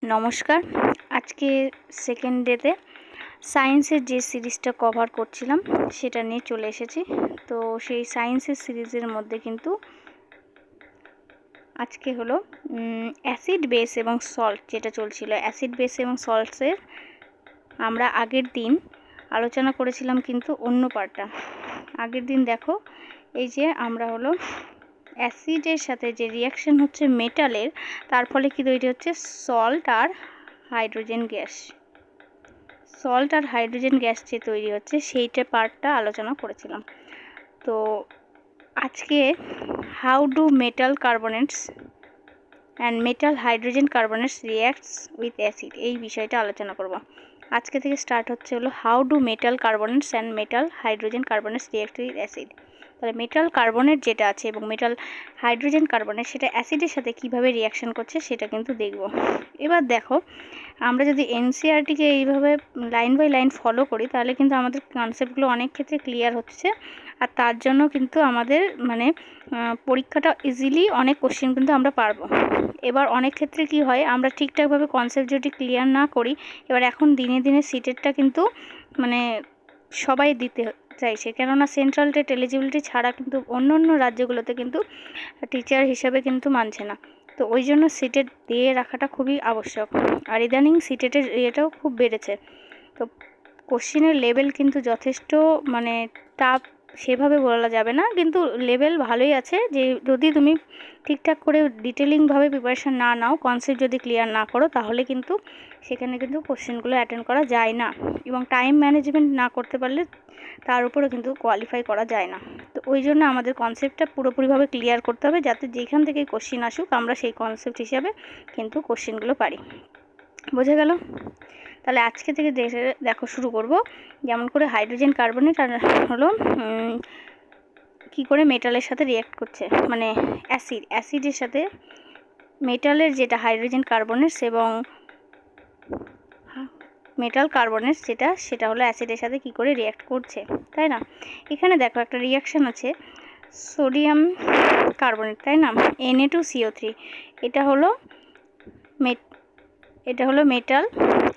নমস্কার। আজকে সেকেন্ড ডেতে সায়েন্সের যে সিরিজটা কভার করছিলাম সেটা নিয়ে চলে এসেছি। তো সেই সায়েন্সের সিরিজের মধ্যে কিন্তু আজকে হলো অ্যাসিড বেস এবং সল্ট যেটা চলছিল। অ্যাসিড বেস এবং সল্টসের আমরা আগের দিন আলোচনা করেছিলাম কিন্তু অন্য পার্টটা। আগের দিন দেখো এই যে আমরা হলো অ্যাসিডের সাথে যে রিয়াকশন হচ্ছে মেটালের, তার ফলে কি তৈরি হচ্ছে সল্ট আর হাইড্রোজেন গ্যাস। সল্ট আর হাইড্রোজেন গ্যাস যে তৈরি হচ্ছে সেইটা পার্টটা আলোচনা করেছিলাম। তো আজকে how do metal carbonates and metal hydrogen carbonates reacts with acid, এই বিষয়টা আলোচনা করব। আজকে থেকে স্টার্ট হচ্ছে হলো how do metal carbonates and metal hydrogen carbonates react with acid. তাহলে মেটাল কার্বনেট যেটা আছে এবং মেটাল হাইড্রোজেন কার্বনেট সেটা অ্যাসিডের সাথে কিভাবে রিয়াকশন করছে সেটা কিন্তু দেখব। এবার দেখো, আমরা যদি এনসিইআরটিকে এইভাবে লাইন বাই লাইন ফলো করি তাহলে কিন্তু আমাদের কনসেপ্টগুলো অনেক ক্ষেত্রে ক্লিয়ার হচ্ছে, আর তার জন্য কিন্তু আমাদের পরীক্ষাটা ইজিলি অনেক কোশ্চেন কিন্তু আমরা পারবো। এবার অনেক ক্ষেত্রে কি হয়, আমরা ঠিকঠাকভাবে কনসেপ্ট যদি ক্লিয়ার না করি, এবার এখন দিনে দিনে সিটেটটা কিন্তু সবাই দিতে চাইছে, কেননা সেন্ট্রাল টেট এলিজিবিলিটি ছাড়া কিন্তু অন্য অন্য রাজ্যগুলোতে কিন্তু টিচার হিসেবে কিন্তু মানছে না। তো ওই জন্য সিটেট দিয়ে রাখাটা খুবই আবশ্যক। আর ইদানিং সিটেটের ইয়েটাও খুব বেড়েছে। তো কোশ্চেনের লেভেল কিন্তু যথেষ্ট টাফ সেভাবে বলা যাবে না, কিন্তু লেভেল ভালোই আছে। যে যদি তুমি ঠিকঠাক করে ডিটেলিংভাবে প্রিপারেশান না নাও, কনসেপ্ট যদি ক্লিয়ার না করো, তাহলে কিন্তু সেখানে কিন্তু কোশ্চেনগুলো অ্যাটেন্ড করা যায় না, এবং টাইম ম্যানেজমেন্ট না করতে পারলে তার উপরে কিন্তু কোয়ালিফাই করা যায় না। তো ওই জন্য আমাদের কনসেপ্টটা পুরোপুরিভাবে ক্লিয়ার করতে হবে, যাতে যেখান থেকে কোশ্চেন আসুক আমরা সেই কনসেপ্ট হিসাবে কিন্তু কোশ্চেনগুলো পারি। বোঝা গেল? তাহলে আজকে থেকে দেখো শুরু করব যেমন করে হাইড্রোজেন কার্বনেট আর হলো কী করে মেটালের সাথে রিঅ্যাক্ট করছে, অ্যাসিডের সাথে মেটালের যেটা হাইড্রোজেন কার্বনেটস এবং মেটাল কার্বনেটস সেটা হলো অ্যাসিডের সাথে কী করে রিঅ্যাক্ট করছে, তাই না? এখানে দেখো একটা রিঅ্যাকশান আছে সোডিয়াম কার্বনেট, তাই না, Na2CO3। এটা হলো মেটাল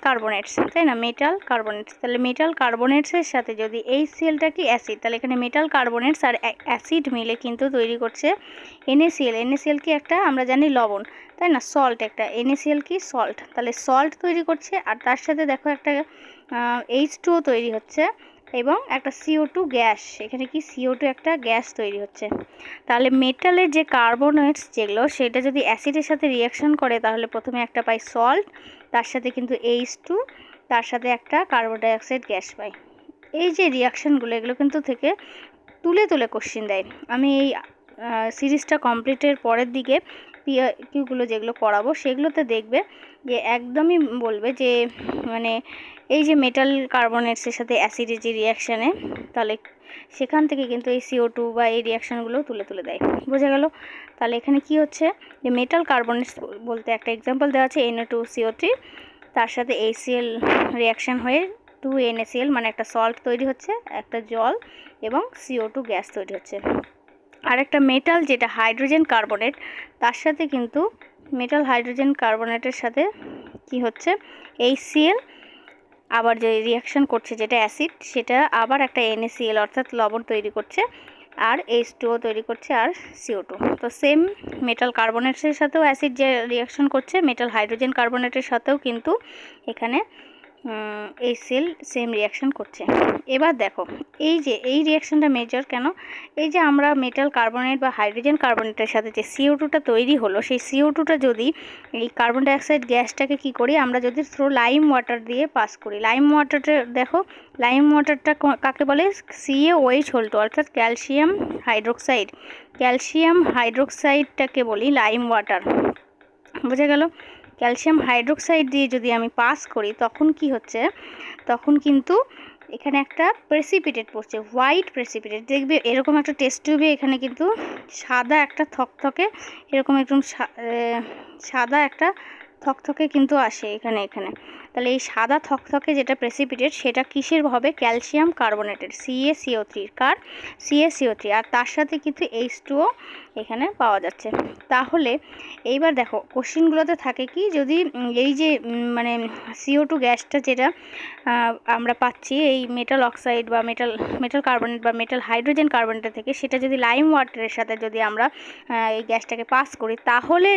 কার্বনেটস, তাই না, মেটাল কার্বনেটস। তাহলে মেটাল কার্বনেটসের সাথে যদি এই সিএলটা কি অ্যাসিড, তাহলে এখানে মেটাল কার্বনেটস আর অ্যাসিড মিলে কিন্তু তৈরি করছে NaCl। NaCl কি একটা আমরা জানি লবণ, তাই না, সল্ট একটা, NaCl কি সল্ট। তাহলে সল্ট তৈরি করছে আর তার সাথে দেখো একটা H2O তৈরি হচ্ছে এবং একটা CO2 গ্যাস, এখানে কি CO2 একটা গ্যাস তৈরি হচ্ছে। তাহলে মেটালের যে কার্বনেটস যেগুলো সেটা যদি অ্যাসিডের সাথে রিয়াকশন করে তাহলে প্রথমে একটা পাই সল্ট, তার সাথে কিন্তু H2, তার সাথে একটা কার্বন ডাইঅক্সাইড গ্যাস পাই। এই যে রিয়াকশানগুলো এগুলো কিন্তু থেকে তুলে তুলে কোশ্চেন দেয়। আমি এই সিরিজটা কমপ্লিটের পরের দিকে কিউগুলো যেগুলো করাবো সেগুলোতে দেখবে যে একদমই বলবে যে এই যে মেটাল কার্বনেটসের সাথে অ্যাসিডের যে রিয়াকশানে, তাহলে সেখান থেকে কিন্তু এই CO2 বা এই রিয়াকশানগুলো তুলে তুলে দেয়। বোঝা গেল? তাহলে এখানে কি হচ্ছে যে মেটাল কার্বনেটস বলতে একটা এক্সাম্পল দেওয়া আছে Na2CO3, তার সাথে HCl রিয়াকশান হয়ে 2NaCl একটা সল্ট তৈরি হচ্ছে, একটা জল এবং CO2 গ্যাস তৈরি হচ্ছে। আর একটা মেটাল যেটা হাইড্রোজেন কার্বনেট, তার সাথে কিন্তু মেটাল হাইড্রোজেন কার্বনেটের সাথে কি হচ্ছে HCl, আবার যে রিয়াকশান করছে যেটা অ্যাসিড, সেটা আবার একটা NaCl অর্থাৎ লবণ তৈরি করছে, আর H2O তৈরি করছে আর CO2। তো সেম মেটাল কার্বনেটের সাথেও অ্যাসিড যে রিয়াকশান করছে, মেটাল হাইড্রোজেন কার্বনেটের সাথেও কিন্তু এখানে HCl সেম রিয়াকশান করছে। এবার দেখো এই রিয়াকশানটা মেজর কেন, এই যে আমরা মেটাল কার্বনেট বা হাইড্রোজেন কার্বনেটের সাথে যে CO2টা তৈরি হলো, সেই CO2টা যদি এই কার্বন ডাইঅক্সাইড গ্যাসটাকে কি করি আমরা, যদি থ্রু লাইম ওয়াটার দিয়ে পাস করি। লাইম ওয়াটারটা দেখো, লাইম ওয়াটারটা কাকে বলে, CaOH অর্থাৎ ক্যালসিয়াম হাইড্রোক্সাইড। ক্যালসিয়াম হাইড্রোক্সাইডটাকে বলি লাইম ওয়াটার। বোঝা গেল? ক্যালসিয়াম হাইড্রোক্সাইড দিয়ে যদি আমি পাস করি তখন কি হচ্ছে, তখন কিন্তু এখানে একটা প্রেসিপিটেট পড়ছে, হোয়াইট প্রেসিপিটেট। দেখবে এরকম একটা টেস্ট টিউবে এখানে কিন্তু সাদা একটা থকথকে, এরকম একদম সাদা একটা থকথকে কিন্তু আসে এখানে। তাহলে এই সাদা থকথকে যেটা প্রেসিপিটেট সেটা কিসের হবে? ক্যালসিয়াম কার্বনেটের, CaCO3 কার? CaCO3, আর তার সাথে কিন্তু H2O এখানে পাওয়া যাচ্ছে। তাহলে এইবার দেখো কোশ্চিনগুলোতে থাকে কি, যদি এই যে মানে CO2 গ্যাসটা যেটা আমরা পাচ্ছি এই মেটাল অক্সাইড বা মেটাল কার্বনেট বা মেটাল হাইড্রোজেন কার্বনেট থেকে, সেটা যদি লাইম ওয়াটারের সাথে যদি আমরা এই গ্যাসটাকে পাস করি তাহলে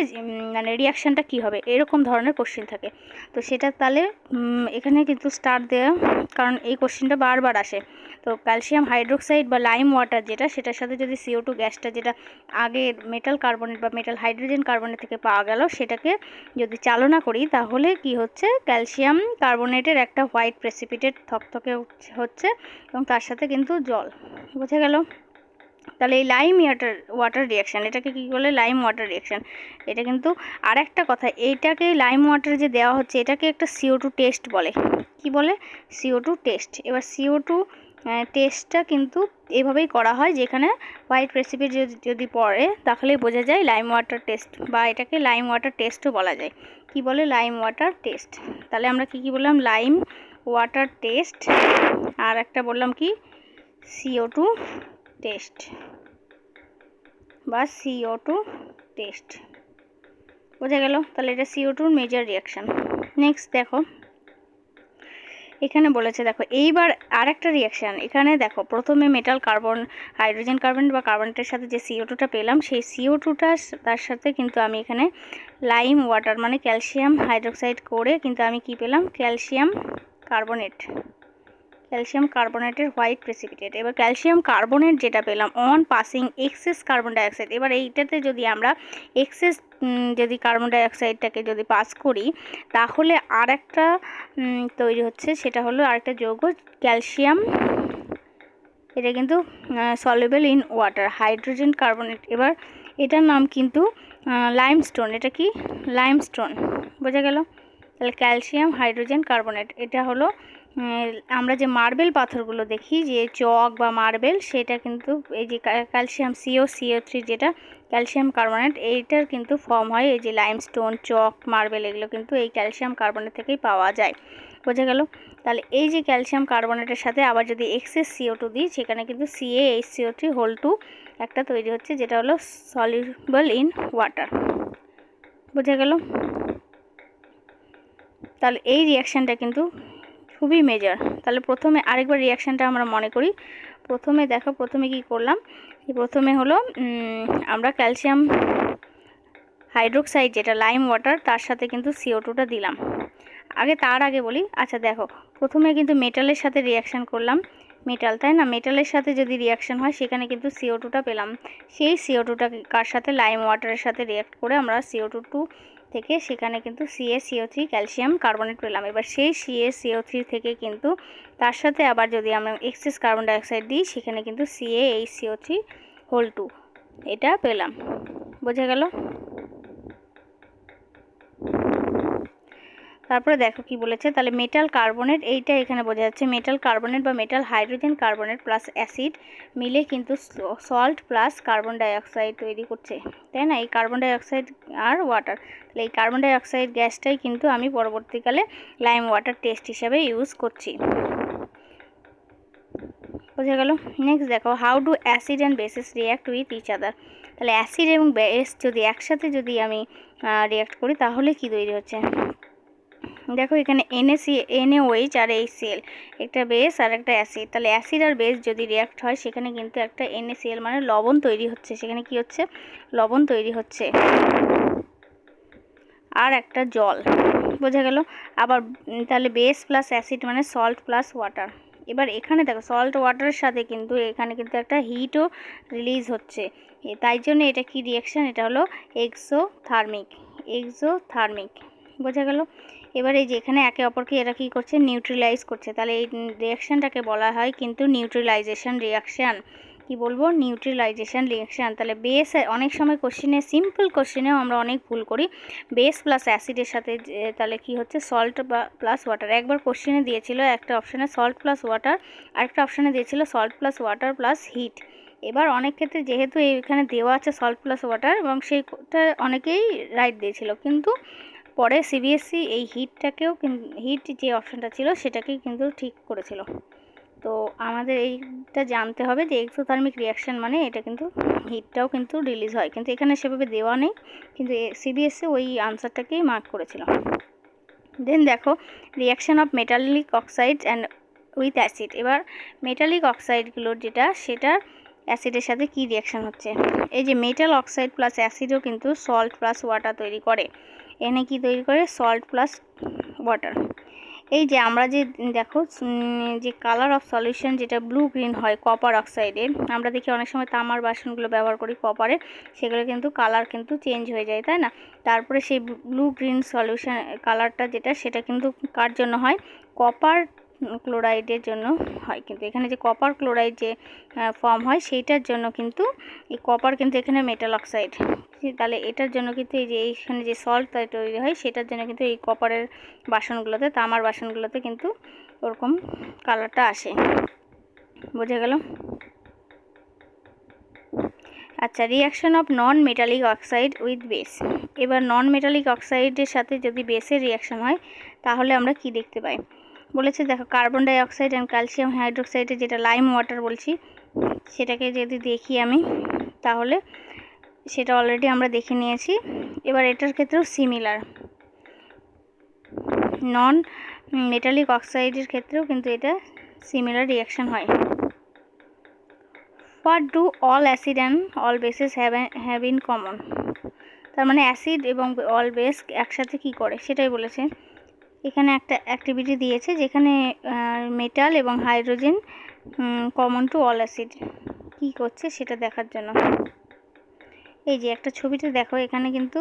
মানে রিয়াকশানটা কী হবে, এরকম ধরনের কোশ্চিন থাকে। তো সেটা তাহলে এখানে কিন্তু স্টার দেওয়া, কারণ এই কোশ্চিনটা বারবার আসে। তো ক্যালসিয়াম হাইড্রোক্সাইড বা লাইম ওয়াটার যেটা, সেটার সাথে যদি CO2 গ্যাসটা যেটা আগে মেটাল কার্বনেট বা মেটাল হাইড্রোজেন কার্বনেট থেকে পাওয়া গেল সেটাকে যদি চালনা করি তাহলে কি হচ্ছে, ক্যালসিয়াম কার্বনেটের একটা হোয়াইট প্রেসিপিটেট থকথকে হচ্ছে এবং তার সাথে কিন্তু জল, বোঝা গেল? তাহলে এই লাইম ওয়াটার রিয়াকশান, এটাকে কী বলে? Lime water reaction. এটা কিন্তু আর একটা কথা, এইটাকে লাইম ওয়াটার যে দেওয়া হচ্ছে এটাকে একটা CO2 টেস্ট বলে। কি বলে? CO2 test. এবার CO2 টেস্টটা কিন্তু এভাবেই করা হয়, যেখানে হোয়াইট প্রেসিপিট যদি পড়ে তাহলে বোঝা যায় লাইম ওয়াটার টেস্ট, বা এটাকে লাইম ওয়াটার টেস্টও বলা যায়। কি বলে? Lime water test. তাহলে আমরা কি বললাম? লাইম ওয়াটার টেস্ট, আর একটা বললাম কি? CO2 টেস্ট বা CO2 টেস্ট, বোঝা গেল? তাহলে এটা CO2 মেজর রিয়াকশান। নেক্সট দেখো এখানে বলেছে, দেখো এইবার আরেকটা রিয়াকশান। এখানে দেখো প্রথমে মেটাল হাইড্রোজেন কার্বনেট বা কার্বনেটের সাথে যে CO2টা পেলাম, সেই CO2টা তার সাথে কিন্তু আমি এখানে লাইম ওয়াটার মানে ক্যালসিয়াম হাইড্রোক্সাইড করে কিন্তু আমি কি পেলাম? ক্যালসিয়াম কার্বনেটের হোয়াইট প্রেসিপিটেট। এবার ক্যালসিয়াম কার্বনেট যেটা পেলাম on passing excess carbon dioxide, এবার এইটাতে যদি আমরা এক্সেস যদি কার্বন ডাইঅক্সাইডটাকে যদি পাস করি তাহলে আর একটা তৈরি হচ্ছে, সেটা হলো আরেকটা যৌগ ক্যালসিয়াম, এটা কিন্তু soluble in water, hydrogen carbonate. এবার এটার নাম কিন্তু লাইমস্টোন। এটা কি? লাইমস্টোন, বোঝা গেল? তাহলে ক্যালসিয়াম হাইড্রোজেন কার্বনেট, এটা হলো আমরা যে মার্বেল পাথরগুলো দেখি যে চক বা মার্বেল, সেটা কিন্তু এই যে ক্যালসিয়াম CO3 যেটা ক্যালসিয়াম কার্বনেট, এইটার কিন্তু ফর্ম হয় এই যে লাইমস্টোন, চক, মার্বেল, এগুলো কিন্তু এই ক্যালসিয়াম কার্বনেট থেকেই পাওয়া যায়, বোঝা গেল? তাহলে এই যে ক্যালসিয়াম কার্বনেটের সাথে আবার যদি এক্সেস CO2 দিই, সেখানে কিন্তু CaHCO3 একটা তৈরি হচ্ছে, যেটা হলো সলিউবল ইন ওয়াটার, বোঝা গেল? তাহলে এই রিয়াকশানটা কিন্তু খুবই মেজর। তাহলে প্রথমে আরেকবার রিয়াকশানটা আমরা মনে করি। প্রথমে দেখো, প্রথমে কি করলাম? প্রথমে হলো আমরা ক্যালসিয়াম হাইড্রোক্সাইড যেটা লাইম ওয়াটার, তার সাথে কিন্তু CO2টা দিলাম। তার আগে বলি, আচ্ছা দেখো প্রথমে কিন্তু মেটালের সাথে রিয়াকশান করলাম, মেটাল, তাই না? মেটালের সাথে যদি রিয়াকশান হয় সেখানে কিন্তু CO2টা পেলাম। সেই CO2টা কার সাথে? লাইম ওয়াটারের সাথে রিয়াক্ট করে আমরা CO2 থেকে সেখানে কিন্তু CaCO3 ক্যালসিয়াম কার্বনেট পেলাম। এবার সেই CaCO3 থেকে কিন্তু তার সাথে আবার যদি আমরা এক্সেস কার্বন ডাইঅক্সাইড দিই, সেখানে কিন্তু CaHCO3 এটা পেলাম, বোঝা গেল? তারপরে দেখো কি বলেছে, তাহলে মেটাল কার্বনেট, এইটা এখানে বোঝা যাচ্ছে মেটাল কার্বনেট বা metal hydrogen carbonate plus acid মিলে কিন্তু সল্ট প্লাস কার্বন ডাইঅক্সাইড তৈরি করছে, তাই না? এই কার্বন ডাইঅক্সাইড আর ওয়াটার, তাহলে এই কার্বন ডাইঅক্সাইড গ্যাসটাই কিন্তু আমি পরবর্তীকালে লাইম ওয়াটার টেস্ট হিসাবে ইউজ করছি, বোঝা গেল? নেক্সট দেখো, how do acid and bases react with each other. তাহলে অ্যাসিড এবং বেস যদি একসাথে যদি আমি রিয়াক্ট করি তাহলে কি তৈরি হচ্ছে? দেখো এখানে NaOH আর HCl, একটা বেস আর একটা অ্যাসিড। তাহলে অ্যাসিড আর বেস যদি রিয়াক্ট হয় সেখানে কিন্তু একটা NaCl মানে লবণ তৈরি হচ্ছে, সেখানে কি হচ্ছে? লবণ তৈরি হচ্ছে, আর একটা জল, বোঝা গেল? আবার তাহলে বেস প্লাস অ্যাসিড মানে সল্ট প্লাস ওয়াটার। এবার এখানে দেখো সল্ট ওয়াটারের সাথে কিন্তু এখানে কিন্তু একটা হিটও রিলিজ হচ্ছে, তাই জন্য এটা কি রিয়াকশান? এটা হলো এক্সোথার্মিক, বোঝা গেল? এবার এই যে এখানে একে অপরকে এরা কী করছে? নিউট্রিলাইজ করছে। তাহলে এই রিয়াকশানটাকে বলা হয় কিন্তু নিউট্রিলাইজেশন রিয়াকশান। কি বলবো? নিউট্রিলাইজেশন রিয়াকশান। তাহলে বেস, অনেক সময় কোশ্চেনে সিম্পল কোশ্চেনেও আমরা অনেক ভুল করি, বেস প্লাস অ্যাসিডের সাথে তাহলে কি হচ্ছে? সল্ট বা প্লাস ওয়াটার। একবার কোশ্চেনে দিয়েছিল একটা অপশানে সল্ট প্লাস ওয়াটার, আরেকটা অপশানে দিয়েছিল salt plus water plus heat. এবার অনেক ক্ষেত্রে যেহেতু এখানে দেওয়া আছে সল্ট প্লাস ওয়াটার এবং সেইটা অনেকেই রাইট দিয়েছিল, কিন্তু পরে সিবিএসসি এই হিটটাকেও হিট যে অপশানটা ছিল সেটাকেই কিন্তু ঠিক করেছিল। তো আমাদের এইটা জানতে হবে যে এক্সোথার্মিক রিয়াকশান মানে এটা কিন্তু হিটটাও কিন্তু রিলিজ হয়, কিন্তু এখানে সেভাবে দেওয়া নেই, কিন্তু সিবিএসসি ওই আনসারটাকেই মার্ক করেছিল। দেন দেখো reaction of metallic oxides and with acid. এবার মেটালিক অক্সাইডগুলোর যেটা সেটা অ্যাসিডের সাথে কি রিয়াকশান হচ্ছে। এই যে মেটাল অক্সাইড প্লাস অ্যাসিডও কিন্তু সল্ট প্লাস ওয়াটার তৈরি করে। এনে কি তৈরি করে? Salt plus water. এই যে আমরা যে দেখো যে কালার অফ সলিউশন যেটা ব্লু গ্রিন হয় কপার অক্সাইডে, আমরা দেখি অনেক সময় তামার বাসনগুলো ব্যবহার করি কপারে, সেগুলো কিন্তু কালার কিন্তু চেঞ্জ হয়ে যায়, তাই না? তারপরে সেই ব্লু গ্রিন সলিউশন কালারটা যেটা সেটা কিন্তু কার জন্য হয়? কপার ক্লোরাইডের জন্য হয়। কিন্তু এখানে যে কপার ক্লোরাইড যে ফর্ম হয় সেইটার জন্য কিন্তু এই কপার কিন্তু এখানে মেটাল অক্সাইড, তাহলে এটার জন্য কিন্তু এই যে এইখানে যে সল্ট তৈরি হয় সেটার জন্য কিন্তু এই কপারের বাসনগুলোতে, তামার বাসনগুলোতে কিন্তু ওরকম কালারটা আসে। বোঝা গেল? আচ্ছা, reaction of non metallic oxide with base. এবার নন মেটালিক অক্সাইডের সাথে যদি বেসের রিয়াকশন হয় তাহলে আমরা কি দেখতে পাই? বলেছে দেখো carbon dioxide and calcium হাইড্রোক্সাইডে যেটা লাইম ওয়াটার বলছি সেটাকে যদি দেখি আমি তাহলে সেটা অলরেডি আমরা দেখে নিয়েছি। এবার এটার ক্ষেত্রেও সিমিলার, নন মেটালিক অক্সাইডের ক্ষেত্রেও কিন্তু এটা সিমিলার রিয়াকশন হয়। What do all acid and all bases have in common. তার মানে অ্যাসিড এবং অল বেস একসাথে কি করে সেটাই বলেছে। এখানে একটা অ্যাক্টিভিটি দিয়েছে যেখানে মেটাল এবং hydrogen common to all acid কী করছে সেটা দেখার জন্য। এই যে একটা ছবিতে দেখো এখানে কিন্তু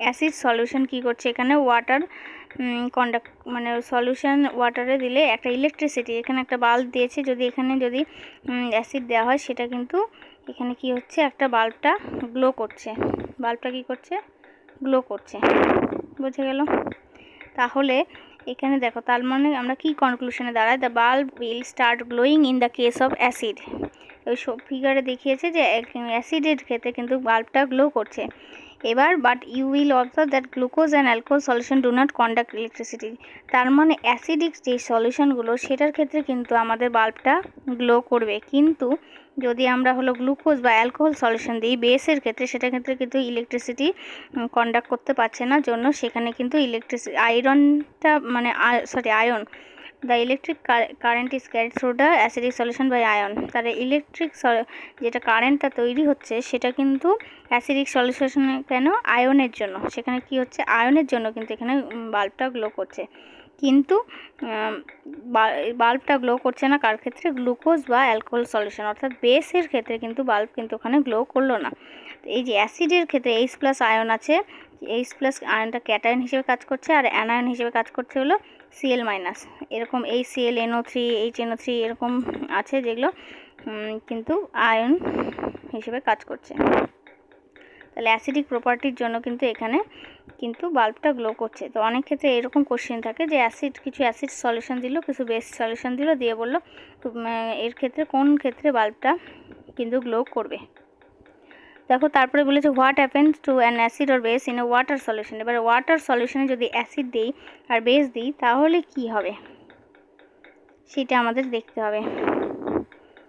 অ্যাসিড সলিউশন কি করছে, এখানে ওয়াটার কন্ডাক্ট মানে সলিউশন ওয়াটারে দিলে একটা ইলেকট্রিসিটি, এখানে একটা বাল্ব দিয়েছে, যদি এখানে যদি অ্যাসিড দেওয়া হয় সেটা কিন্তু এখানে কি হচ্ছে, একটা বাল্বটা গ্লো করছে, বাল্বটা কি করছে? গ্লো করছে। বুঝে গেল? তাহলে এখানে দেখো তার মানে আমরা কি কনক্লুশনে দাঁড়াই? The bulb will start glowing in the case of acid. ওই সব ফিগারে দেখিয়েছে যে অ্যাসিডের ক্ষেত্রে কিন্তু বাল্বটা গ্লো করছে। এবার but you will observe that glucose and alcohol solution do not conduct electricity. তার মানে অ্যাসিডিক যে সলিউশনগুলো সেটার ক্ষেত্রে কিন্তু আমাদের বাল্বটা গ্লো করবে, কিন্তু যদি আমরা হলো গ্লুকোজ বা অ্যালকোহল সলিউশন দিই বেসের ক্ষেত্রে সেটার ক্ষেত্রে কিন্তু ইলেকট্রিসিটি কন্ডাক্ট করতে পারছে না, জন্য সেখানে কিন্তু আয়রনটা মানে ion, the electric current is carried through the acidic solution by ion. তার ইলেকট্রিক যেটা কারেন্টটা তৈরি হচ্ছে সেটা কিন্তু অ্যাসিডিক সলিউশনে কেন? আয়নের জন্য। সেখানে কি হচ্ছে? আয়নের জন্য কিন্তু এখানে বাল্বটা গ্লো করছে, কিন্তু বাল্বটা গ্লো করছে না কার ক্ষেত্রে? গ্লুকোজ বা অ্যালকোহল সলিউশন, অর্থাৎ বেসের ক্ষেত্রে কিন্তু বাল্ব কিন্তু ওখানে গ্লো করলো না। এই যে অ্যাসিডের ক্ষেত্রে H+ আয়ন আছে, H+ আয়নটা ক্যাটায়ন হিসেবে কাজ করছে আর অ্যানায়ন হিসেবে কাজ করছে হলো Cl-, এরকম HCl, NO3, HNO3 এরকম আছে যেগুলো কিন্তু আয়ন হিসেবে কাজ করছে। তাহলে অ্যাসিডিক প্রপার্টির জন্য কিন্তু এখানে কিন্তু বাল্বটা গ্লো করছে। তো অনেক ক্ষেত্রে এরকম কোশ্চেন থাকে যে কিছু অ্যাসিড সলিউশন দিল, কিছু বেস সলিউশন দিল, দিয়ে বললো এর ক্ষেত্রে কোন ক্ষেত্রে বাল্বটা কিন্তু গ্লো করবে। দেখো তারপরে বলেছে what happens to an acid or base in a water solution. এবার ওয়াটার সলিউশনে যদি অ্যাসিড দিই আর বেস দিই তাহলে কি হবে সেটা আমাদের দেখতে হবে।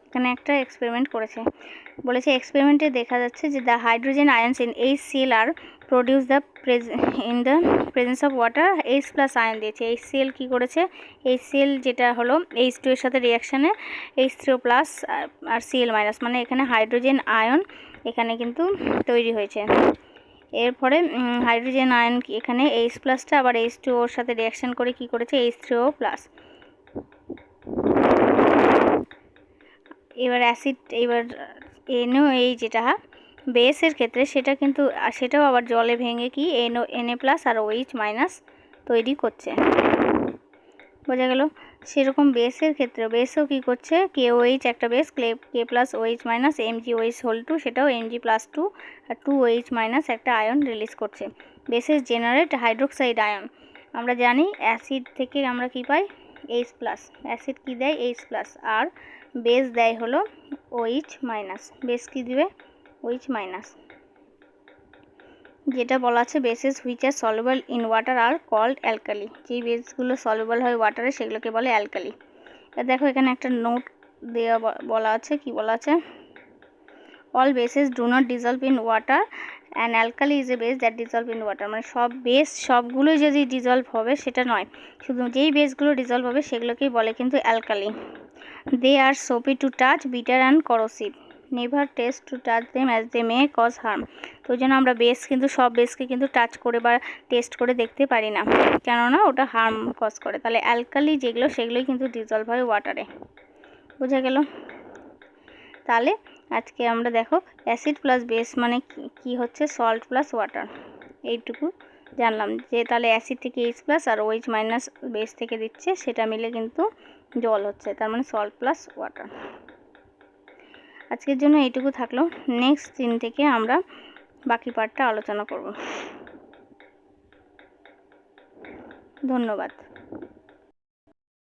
এখানে একটা এক্সপেরিমেন্ট করেছে, বলেছে এক্সপেরিমেন্টে দেখা যাচ্ছে যে the hydrogen ions in HCl are produce in the presence of water. H+ ion দিয়েছে, HCl কি করেছে? HCl যেটা হলো H2 এর সাথে রিয়াকশানে H3O+ আর Cl-, মানে এখানে হাইড্রোজেন আয়ন এখানে কিন্তু তৈরি হয়েছে। এরপরে হাইড্রোজেন আয়ন এখানে H+টা আবার H2O ওর সাথে রিয়াকশান করে কি করেছে? H3O+। এবার অ্যাসিড, এবার NaOH যেটা বেসের ক্ষেত্রে সেটা কিন্তু সেটাও আবার জলে ভেঙে কি Na+ আর OH- তৈরি করছে। বোঝা গেল? সেরকম বেসের ক্ষেত্রে বেসও কি করছে? KOH একটা বেস, K+OH- MgOH2 সেটাও Mg+2 আর 2OH- একটা আয়ন রিলিজ করছে। Bases generate hydroxide ion. আমরা জানি অ্যাসিড থেকে আমরা কি পাই? H+। অ্যাসিড কি দেয়? H+, আর বেস দেয় হলো OH-। বেস কি দিবে? OH-। যেটা বলা আছে bases which are soluble in water are called alkali, যেই বেসগুলো সলিউবল হয় ওয়াটারে সেগুলোকে বলে অ্যালকালি। দেখো এখানে একটা নোট দেওয়া বলা আছে, কি বলা আছে, all bases do not dissolved in water and alkali is a base that dissolved in water. মানে সব বেস সবগুলোই যদি ডিজলভ হবে সেটা নয়, শুধু যেই বেসগুলো ডিজলভ হবে সেগুলোকেই বলে কিন্তু alkali. They are soapy to touch, bitter and corrosive, never taste to touch them as they may cause harm. তো ওই জন্য আমরা বেস কিন্তু সব বেসকে কিন্তু টাচ করে বা টেস্ট করে দেখতে পারি না, কেননা ওটা হার্ম কজ করে। তাহলে অ্যালকালি যেগুলো সেগুলোই কিন্তু ডিজলভ হয় ওয়াটারে। বোঝা গেল? তাহলে আজকে আমরা দেখো অ্যাসিড প্লাস বেস মানে কি হচ্ছে, সল্ট প্লাস ওয়াটার, এইটুকু জানলাম। যে তাহলে অ্যাসিড থেকে এইচ প্লাস আর ওইচ মাইনাস বেস থেকে দিচ্ছে, সেটা মিলে কিন্তু জল হচ্ছে, তার মানে সল্ট প্লাস ওয়াটার। আজকের জন্য এইটুকু থাকলো, নেক্সট দিন থেকে আমরা বাকি পার্টটা আলোচনা করব। ধন্যবাদ।